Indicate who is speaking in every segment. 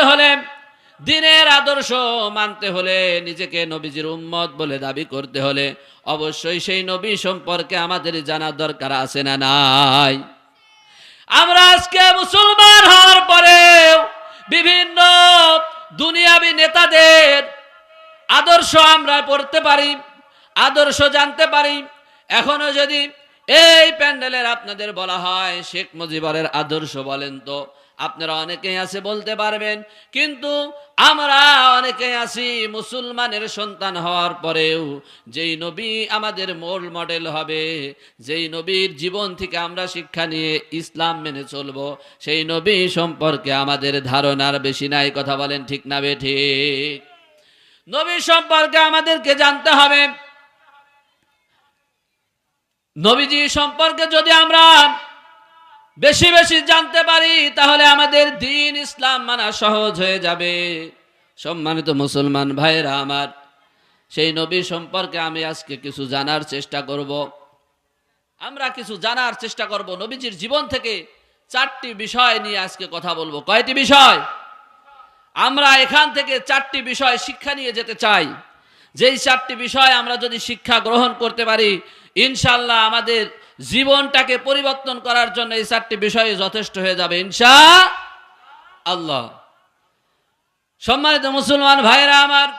Speaker 1: হলে, দ্বীনের আদর্শ মানতে হলে, নিজেকে নবীজির উম্মত বলে দাবি করতে হলে অবশ্যই সেই নবী সম্পর্কে আমাদের জানার দরকার আছে না নাই? আমরা আজকে মুসলমান হওয়ার পরেও বিভিন্ন দুনিয়াবী নেতাদের আদর্শ আমরা পড়তে পারি, আদর্শ জানতে পারি। এখনো যদি এই প্যান্ডেলের আপনাদের বলা হয় শেখ মুজিবুরের আদর্শ বলেন, তো আপনারা অনেকেই আছে বলতে পারবেন, কিন্তু আমরা অনেকেই আছি মুসলমানের সন্তান হওয়ার পরেও যেই নবী আমাদের রোল মডেল হবে, যেই নবীর জীবন থেকে আমরা শিক্ষা নিয়ে ইসলাম মেনে চলবো, সেই নবী সম্পর্কে আমাদের ধারণার বেশি নাই। কথা বলেন ঠিক না বেঠিক? নবী সম্পর্কে আমাদেরকে জানতে হবে। নবীজি সম্পর্কে যদি আমরা বেশি বেশি জানতে পারি তাহলে আমাদের দ্বীন ইসলাম মানা সহজ হয়ে যাবে। সম্মানিত মুসলমান ভাইরা আমার, সেই নবী সম্পর্কে আমি আজকে কিছু জানার চেষ্টা করব। আমরা কিছু জানার চেষ্টা করব নবীজির জীবন থেকে। 4টি বিষয় নিয়ে আজকে কথা বলবো। কয়টি বিষয়? আমরা এখান থেকে 4টি বিষয় শিক্ষা নিয়ে যেতে চাই। যেই 4টি বিষয় আমরা যদি শিক্ষা গ্রহণ করতে পারি, ইনশাআল্লাহ আমাদের জীবনটাকে পরিবর্তন করার জন্য এই 4টি বিষয় যথেষ্ট হয়ে যাবে ইনশাআল্লাহ। সম্মানিত মুসলমান ভাইরা আমার,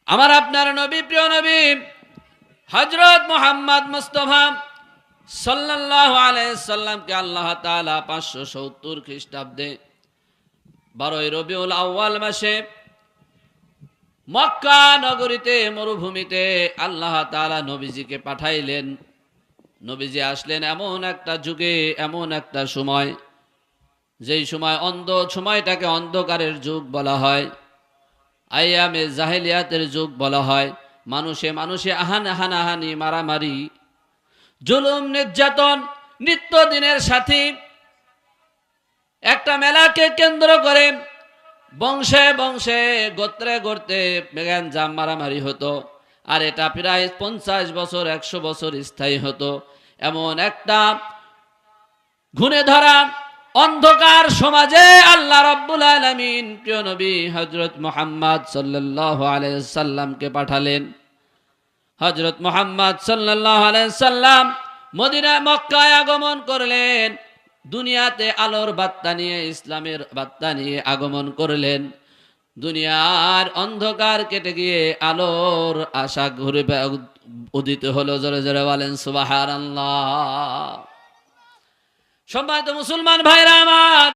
Speaker 1: আমার আপনার নবী, প্রিয় নবী হযরত মুহাম্মদ মুস্তাফা সাল্লাল্লাহু আলাইহি সাল্লামকে আল্লাহ তাআলা 570 খ্রিস্টাব্দে 12 রবিউল আউয়াল মাসে মক্কা নগরীতে মরুভূমিতে আল্লাহ তাআলা নবীজিকে পাঠাইলেন। নবীজি আসলেন এমন একটা যুগে, এমন একটা সময়, যেই সময় সময়টাকে অন্ধকারের যুগ বলা হয়, আইয়ামে জাহেলিয়াতের যুগ বলা হয়। মানুষে মানুষে হানাহানি, মারামারি, জুলুম, নির্যাতন নিত্যদিনের সাথী। একটা মেলাকে কেন্দ্র করে বংশে বংশে, গোত্রে গোত্রে গ্যাঞ্জাম মারামারি হতো। আর এটা প্রায় 50 বছর 100 বছর স্থায়ী হতো। এমন একটা ঘুণে ধরা অন্ধকার সমাজে আল্লাহ রাব্বুল আলামিন প্রিয় নবী হযরত মুহাম্মদ সাল্লাল্লাহু আলাইহি সাল্লামকে পাঠালেন। হযরত মুহাম্মদ সাল্লাল্লাহু আলাইহি সাল্লাম মদিনা মক্কায় আগমন করলেন। দুনিয়াতে আলোর বার্তা নিয়ে, ইসলামের বার্তা নিয়ে আগমন করলেন। দুনিয়ার অন্ধকার কেটে গিয়ে আলোর আশা ঘুরে উদিত হলো। জোরে জোরে বলেন সুবহানাল্লাহ। সম্মানিত মুসলমান ভাইরা আমার,